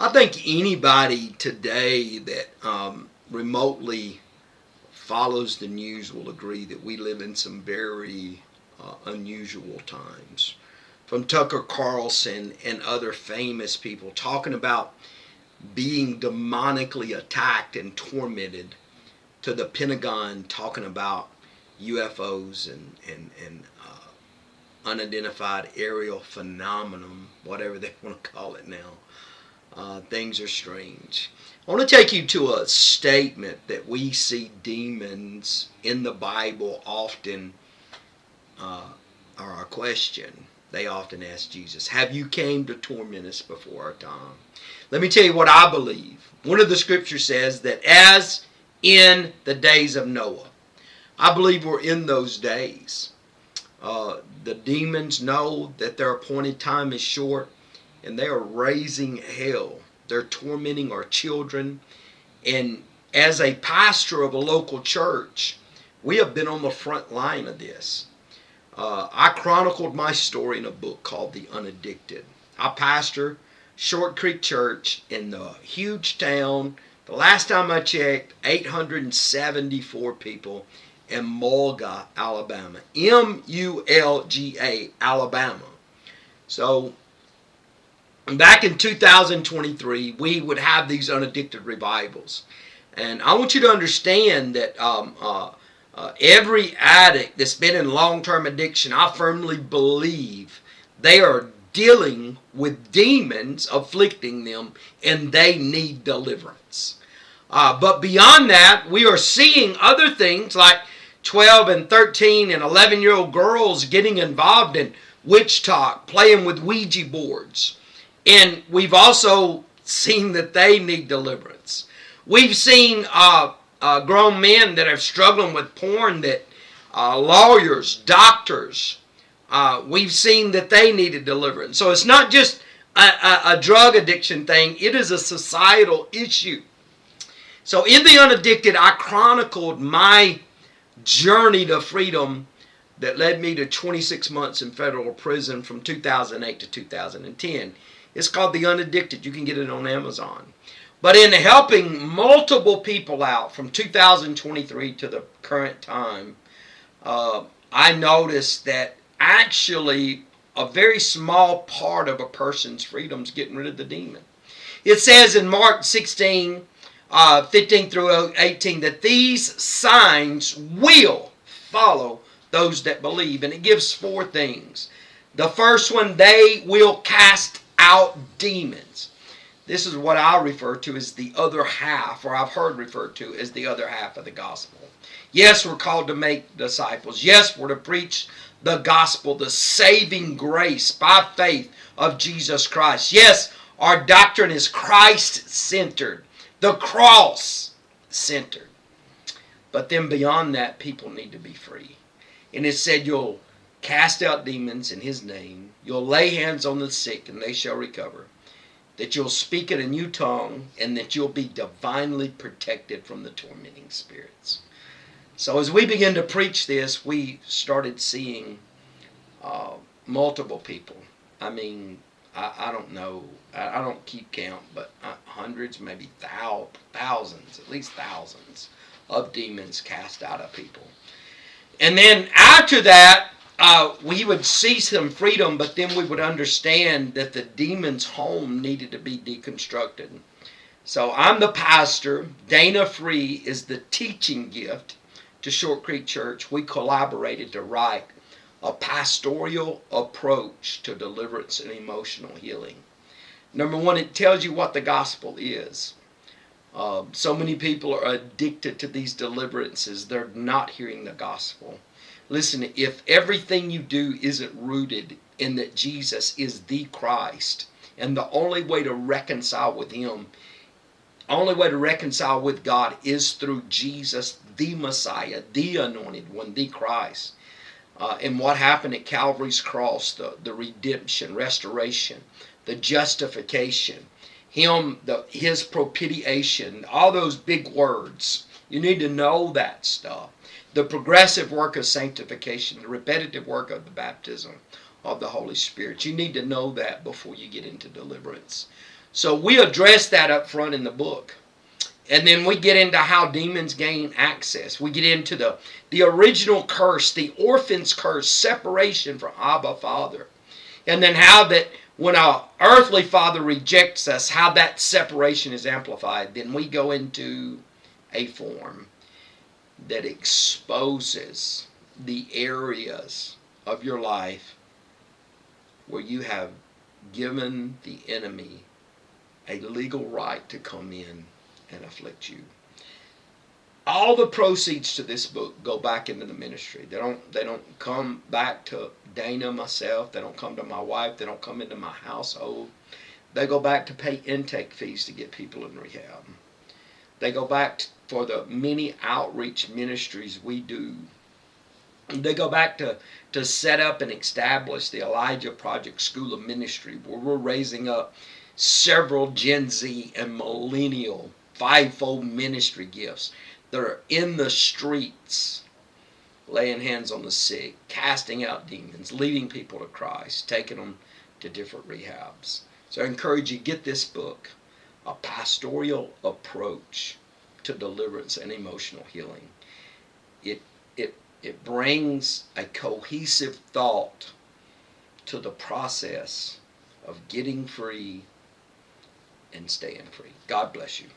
I think anybody today that remotely follows the news will agree that we live in some very unusual times. From Tucker Carlson and other famous people talking about being demonically attacked and tormented, to the Pentagon talking about UFOs and unidentified aerial phenomenon, whatever they want to call it now. Things are strange. I want to take you to a statement that we see demons in the Bible often, or a question they often ask Jesus: have you came to torment us before our time? Let me tell you what I believe. One of the scriptures says that as in the days of Noah. I believe we're in those days. The demons know that their appointed time is short, and they are raising hell. They're tormenting our children. And as a pastor of a local church, we have been on the front line of this. I chronicled my story in a book called The Unaddicted. I pastor Short Creek Church in the huge town. The last time I checked, 874 people in Mulga, Alabama. M-U-L-G-A, Alabama. So back in 2023, we would have these unaddicted revivals. And I want you to understand that every addict that's been in long-term addiction, I firmly believe they are dealing with demons afflicting them, and they need deliverance. But beyond that, we are seeing other things like 12 and 13 and 11-year-old girls getting involved in witch talk, playing with Ouija boards. And we've also seen that they need deliverance. We've seen grown men that are struggling with porn, that lawyers, doctors, we've seen that they needed deliverance. So it's not just a drug addiction thing. It is a societal issue. So in The Unaddicted, I chronicled my journey to freedom that led me to 26 months in federal prison from 2008 to 2010. It's called The Unaddicted. You can get it on Amazon. But in helping multiple people out from 2023 to the current time, I noticed that actually a very small part of a person's freedom is getting rid of the demon. It says in Mark 16, 15 through 18, that these signs will follow those that believe. And it gives four things. The first one, they will cast out demons. This is what I refer to as the other half, or I've heard referred to as the other half of the gospel. Yes, we're called to make disciples. Yes, we're to preach the gospel, the saving grace by faith of Jesus Christ. Yes, our doctrine is Christ-centered, the cross-centered. But then beyond that, people need to be free. And it said you'll cast out demons in His name. You'll lay hands on the sick and they shall recover. That you'll speak in a new tongue, and that you'll be divinely protected from the tormenting spirits. So as we began to preach this, we started seeing multiple people. I mean, I don't know. I don't keep count, but hundreds, maybe thousands, at least thousands of demons cast out of people. And then after that, we would see some freedom, but then we would understand that the demon's home needed to be deconstructed. So I'm the pastor. Dana Free is the teaching gift to Short Creek Church. We collaborated to write a pastoral approach to deliverance and emotional healing. Number one, it tells you what the gospel is. So many people are addicted to these deliverances. They're not hearing the gospel. Listen, if everything you do isn't rooted in that Jesus is the Christ, and the only way to reconcile with Him, only way to reconcile with God is through Jesus, the Messiah, the Anointed One, the Christ. And what happened at Calvary's cross, the redemption, restoration, the justification, His propitiation, all those big words. You need to know that stuff. The progressive work of sanctification, the repetitive work of the baptism of the Holy Spirit. You need to know that before you get into deliverance. So we address that up front in the book. And then we get into how demons gain access. We get into the original curse, the orphan's curse, separation from Abba Father. And then how that when our earthly father rejects us, how that separation is amplified. Then we go into a form that exposes the areas of your life where you have given the enemy a legal right to come in and afflict you. All the proceeds to this book go back into the ministry. They don't come back to Dana, myself. They don't come to my wife. They don't come into my household. They go back to pay intake fees to get people in rehab. They go back for the many outreach ministries we do. They go back to set up and establish the Elijah Project School of Ministry, where we're raising up several Gen Z and millennial fivefold ministry gifts that are in the streets, laying hands on the sick, casting out demons, leading people to Christ, taking them to different rehabs. So I encourage you, get this book, A Pastoral Approach to Deliverance and Emotional Healing. It brings a cohesive thought to the process of getting free and staying free. God bless you.